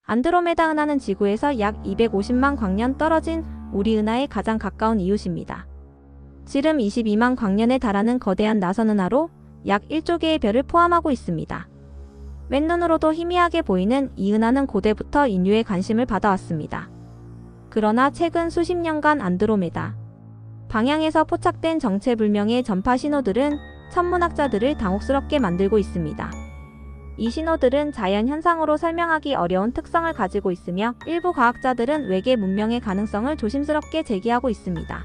안드로메다 은하는 지구에서 약 250만 광년 떨어진 우리 은하에 가장 가까운 이웃입니다. 지름 22만 광년에 달하는 거대한 나선 은하로 약 1조 개의 별을 포함하고 있습니다. 맨눈으로도 희미하게 보이는 이 은하는 고대부터 인류의 관심을 받아왔습니다. 그러나 최근 수십 년간 안드로메다 방향에서 포착된 정체불명의 전파 신호들은 천문학자들을 당혹스럽게 만들고 있습니다. 이 신호들은 자연현상으로 설명하기 어려운 특성을 가지고 있으며 일부 과학자들은 외계 문명의 가능성을 조심스럽게 제기하고 있습니다.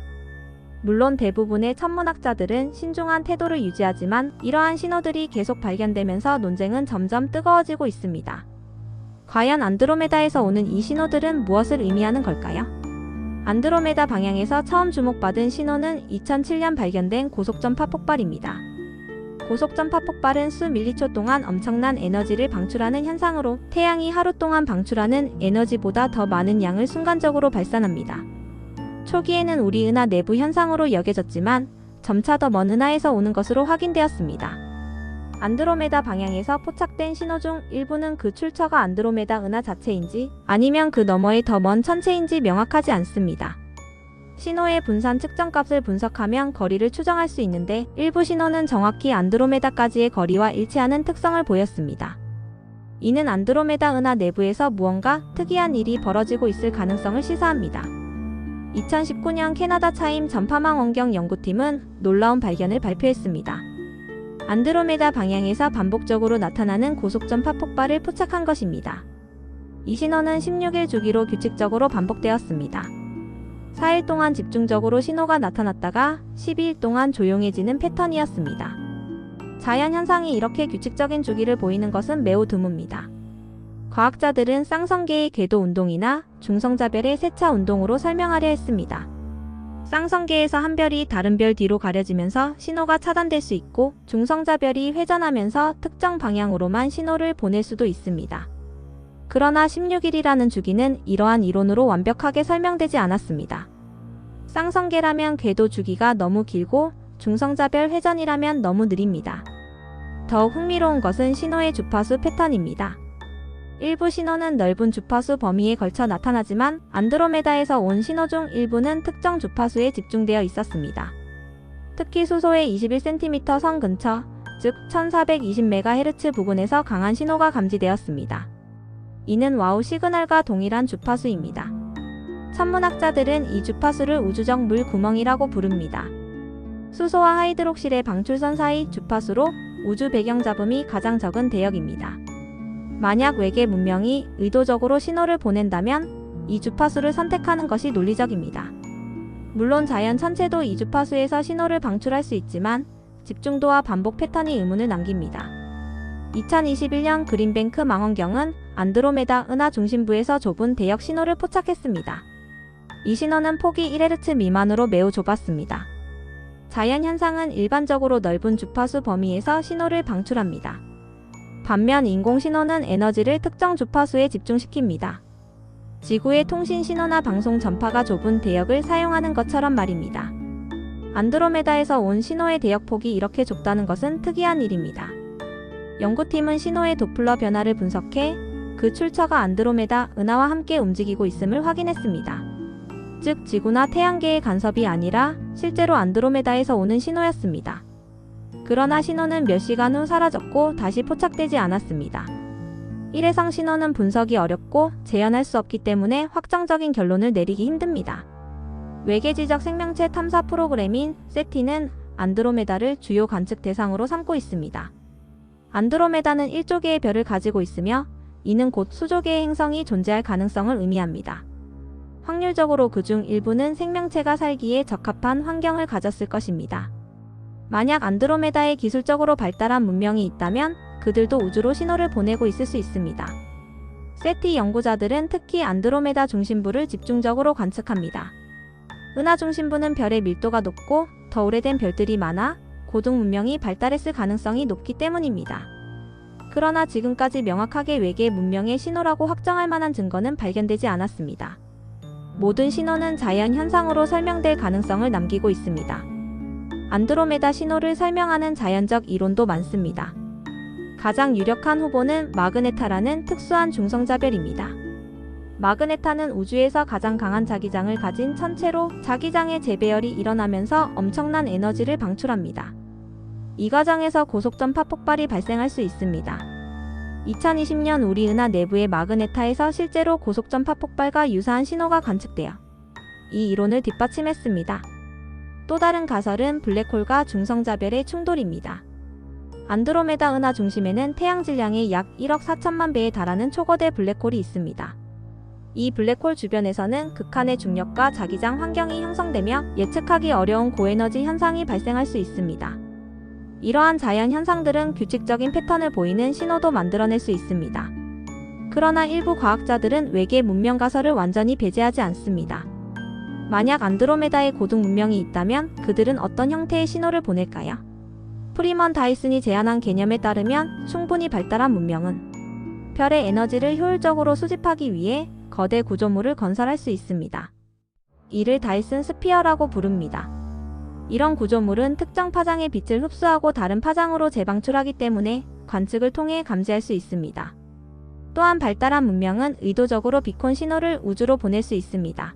물론 대부분의 천문학자들은 신중한 태도를 유지하지만 이러한 신호들이 계속 발견되면서 논쟁은 점점 뜨거워지고 있습니다. 과연 안드로메다에서 오는 이 신호들은 무엇을 의미하는 걸까요? 안드로메다 방향에서 처음 주목받은 신호는 2007년 발견된 고속전파 폭발입니다. 고속전파 폭발은 수 밀리초 동안 엄청난 에너지를 방출하는 현상으로 태양이 하루 동안 방출하는 에너지보다 더 많은 양을 순간적으로 발산합니다. 초기에는 우리 은하 내부 현상으로 여겨졌지만 점차 더 먼 은하에서 오는 것으로 확인되었습니다. 안드로메다 방향에서 포착된 신호 중 일부는 그 출처가 안드로메다 은하 자체인지 아니면 그 너머의 더 먼 천체인지 명확하지 않습니다. 신호의 분산 측정값을 분석하면 거리를 추정할 수 있는데 일부 신호는 정확히 안드로메다까지의 거리와 일치하는 특성을 보였습니다. 이는 안드로메다 은하 내부에서 무언가 특이한 일이 벌어지고 있을 가능성을 시사합니다. 2019년 캐나다 차임 전파망 원경 연구팀은 놀라운 발견을 발표했습니다. 안드로메다 방향에서 반복적으로 나타나는 고속전파 폭발을 포착한 것입니다. 이 신호는 16일 주기로 규칙적으로 반복되었습니다. 4일 동안 집중적으로 신호가 나타났다가 12일 동안 조용해지는 패턴이었습니다. 자연현상이 이렇게 규칙적인 주기를 보이는 것은 매우 드뭅니다. 과학자들은 쌍성계의 궤도 운동이나 중성자별의 세차 운동으로 설명하려 했습니다. 쌍성계에서 한 별이 다른 별 뒤로 가려지면서 신호가 차단될 수 있고 중성자별이 회전하면서 특정 방향으로만 신호를 보낼 수도 있습니다. 그러나 16일이라는 주기는 이러한 이론으로 완벽하게 설명되지 않았습니다. 쌍성계라면 궤도 주기가 너무 길고 중성자별 회전이라면 너무 느립니다. 더욱 흥미로운 것은 신호의 주파수 패턴입니다. 일부 신호는 넓은 주파수 범위에 걸쳐 나타나지만 안드로메다에서 온 신호 중 일부는 특정 주파수에 집중되어 있었습니다. 특히 수소의 21cm 선 근처, 즉 1420MHz 부근에서 강한 신호가 감지되었습니다. 이는 와우 시그널과 동일한 주파수입니다. 천문학자들은 이 주파수를 우주적 물 구멍이라고 부릅니다. 수소와 하이드록실의 방출선 사이 주파수로 우주 배경 잡음이 가장 적은 대역입니다. 만약 외계 문명이 의도적으로 신호를 보낸다면 이 주파수를 선택하는 것이 논리적입니다. 물론 자연 전체도 이 주파수에서 신호를 방출할 수 있지만 집중도와 반복 패턴이 의문을 남깁니다. 2021년 그린뱅크 망원경은 안드로메다 은하 중심부에서 좁은 대역 신호를 포착했습니다. 이 신호는 폭이 1Hz 미만으로 매우 좁았습니다. 자연현상은 일반적으로 넓은 주파수 범위에서 신호를 방출합니다. 반면 인공신호는 에너지를 특정 주파수에 집중시킵니다. 지구의 통신 신호나 방송 전파가 좁은 대역을 사용하는 것처럼 말입니다. 안드로메다에서 온 신호의 대역폭이 이렇게 좁다는 것은 특이한 일입니다. 연구팀은 신호의 도플러 변화를 분석해 그 출처가 안드로메다 은하와 함께 움직이고 있음을 확인했습니다. 즉 지구나 태양계의 간섭이 아니라 실제로 안드로메다에서 오는 신호였습니다. 그러나 신호는 몇 시간 후 사라졌고 다시 포착되지 않았습니다. 일회성 신호는 분석이 어렵고 재현할 수 없기 때문에 확정적인 결론을 내리기 힘듭니다. 외계지적 생명체 탐사 프로그램인 세티는 안드로메다를 주요 관측 대상으로 삼고 있습니다. 안드로메다는 1조 개의 별을 가지고 있으며 이는 곧 수조 개의 행성이 존재할 가능성을 의미합니다. 확률적으로 그중 일부는 생명체가 살기에 적합한 환경을 가졌을 것입니다. 만약 안드로메다에 기술적으로 발달한 문명이 있다면 그들도 우주로 신호를 보내고 있을 수 있습니다. 세티 연구자들은 특히 안드로메다 중심부를 집중적으로 관측합니다. 은하 중심부는 별의 밀도가 높고 더 오래된 별들이 많아 고등 문명이 발달했을 가능성이 높기 때문입니다. 그러나 지금까지 명확하게 외계 문명의 신호라고 확정할 만한 증거는 발견되지 않았습니다. 모든 신호는 자연 현상으로 설명될 가능성을 남기고 있습니다. 안드로메다 신호를 설명하는 자연적 이론도 많습니다. 가장 유력한 후보는 마그네타라는 특수한 중성자별입니다. 마그네타는 우주에서 가장 강한 자기장을 가진 천체로 자기장의 재배열이 일어나면서 엄청난 에너지를 방출합니다. 이 과정에서 고속전파 폭발이 발생할 수 있습니다. 2020년 우리 은하 내부의 마그네타에서 실제로 고속전파 폭발과 유사한 신호가 관측되어 이 이론을 뒷받침했습니다. 또 다른 가설은 블랙홀과 중성자별의 충돌입니다. 안드로메다 은하 중심에는 태양 질량의 약 1억 4천만 배에 달하는 초거대 블랙홀이 있습니다. 이 블랙홀 주변에서는 극한의 중력과 자기장 환경이 형성되며 예측하기 어려운 고에너지 현상이 발생할 수 있습니다. 이러한 자연 현상들은 규칙적인 패턴을 보이는 신호도 만들어낼 수 있습니다. 그러나 일부 과학자들은 외계 문명 가설을 완전히 배제하지 않습니다. 만약 안드로메다에 고등 문명이 있다면 그들은 어떤 형태의 신호를 보낼까요? 프리먼 다이슨이 제안한 개념에 따르면 충분히 발달한 문명은 별의 에너지를 효율적으로 수집하기 위해 거대 구조물을 건설할 수 있습니다. 이를 다이슨 스피어라고 부릅니다. 이런 구조물은 특정 파장의 빛을 흡수하고 다른 파장으로 재방출하기 때문에 관측을 통해 감지할 수 있습니다. 또한 발달한 문명은 의도적으로 비콘 신호를 우주로 보낼 수 있습니다.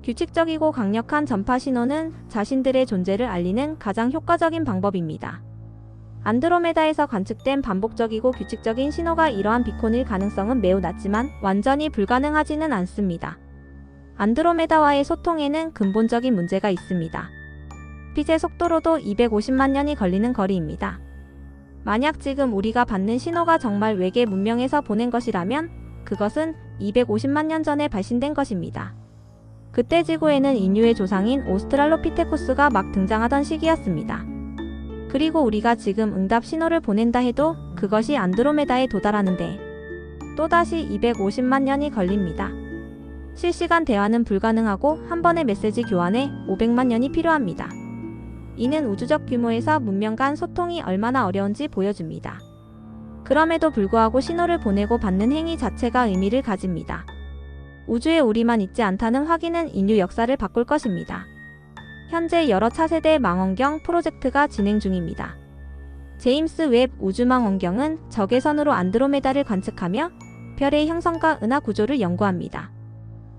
규칙적이고 강력한 전파 신호는 자신들의 존재를 알리는 가장 효과적인 방법입니다. 안드로메다에서 관측된 반복적이고 규칙적인 신호가 이러한 비콘일 가능성은 매우 낮지만 완전히 불가능하지는 않습니다. 안드로메다와의 소통에는 근본적인 문제가 있습니다. 빛의 속도로도 250만 년이 걸리는 거리입니다. 만약 지금 우리가 받는 신호가 정말 외계 문명에서 보낸 것이라면 그것은 250만 년 전에 발신된 것입니다. 그때 지구에는 인류의 조상인 오스트랄로피테쿠스가 막 등장하던 시기였습니다. 그리고 우리가 지금 응답 신호를 보낸다 해도 그것이 안드로메다에 도달하는데 또다시 250만 년이 걸립니다. 실시간 대화는 불가능하고 한 번의 메시지 교환에 500만 년이 필요합니다. 이는 우주적 규모에서 문명 간 소통이 얼마나 어려운지 보여줍니다. 그럼에도 불구하고 신호를 보내고 받는 행위 자체가 의미를 가집니다. 우주에 우리만 있지 않다는 확인은 인류 역사를 바꿀 것입니다. 현재 여러 차세대 망원경 프로젝트가 진행 중입니다. 제임스 웹 우주망원경은 적외선으로 안드로메다를 관측하며 별의 형성과 은하 구조를 연구합니다.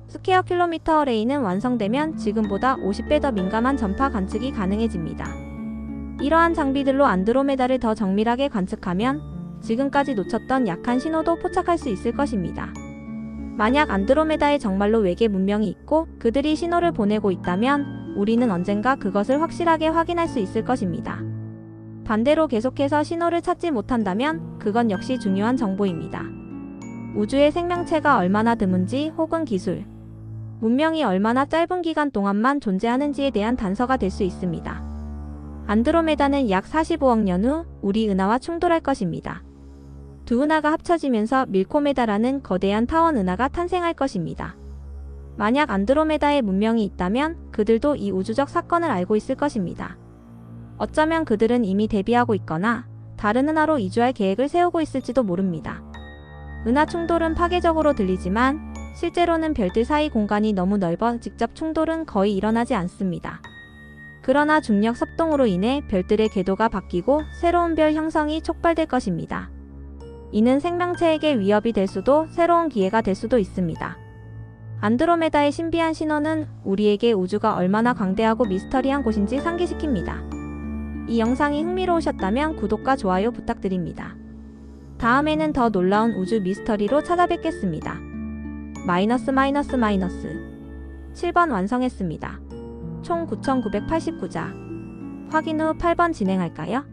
스퀘어 킬로미터 어레이는 완성되면 지금보다 50배 더 민감한 전파 관측이 가능해집니다. 이러한 장비들로 안드로메다를 더 정밀하게 관측하면 지금까지 놓쳤던 약한 신호도 포착할 수 있을 것입니다. 만약 안드로메다에 정말로 외계 문명이 있고 그들이 신호를 보내고 있다면 우리는 언젠가 그것을 확실하게 확인할 수 있을 것입니다. 반대로 계속해서 신호를 찾지 못한다면 그건 역시 중요한 정보입니다. 우주의 생명체가 얼마나 드문지 혹은 기술, 문명이 얼마나 짧은 기간 동안만 존재하는지에 대한 단서가 될 수 있습니다. 안드로메다는 약 45억 년 후 우리 은하와 충돌할 것입니다. 두 은하가 합쳐지면서 밀코메다라는 거대한 타원 은하가 탄생할 것입니다. 만약 안드로메다에 문명이 있다면 그들도 이 우주적 사건을 알고 있을 것입니다. 어쩌면 그들은 이미 대비하고 있거나 다른 은하로 이주할 계획을 세우고 있을지도 모릅니다. 은하 충돌은 파괴적으로 들리지만 실제로는 별들 사이 공간이 너무 넓어 직접 충돌은 거의 일어나지 않습니다. 그러나 중력 섭동으로 인해 별들의 궤도가 바뀌고 새로운 별 형성이 촉발될 것입니다. 이는 생명체에게 위협이 될 수도 새로운 기회가 될 수도 있습니다. 안드로메다의 신비한 신호는 우리에게 우주가 얼마나 광대하고 미스터리한 곳인지 상기시킵니다. 이 영상이 흥미로우셨다면 구독과 좋아요 부탁드립니다. 다음에는 더 놀라운 우주 미스터리로 찾아뵙겠습니다. 마이너스 7번 완성했습니다. 총 9,989자. 확인 후 8번 진행할까요?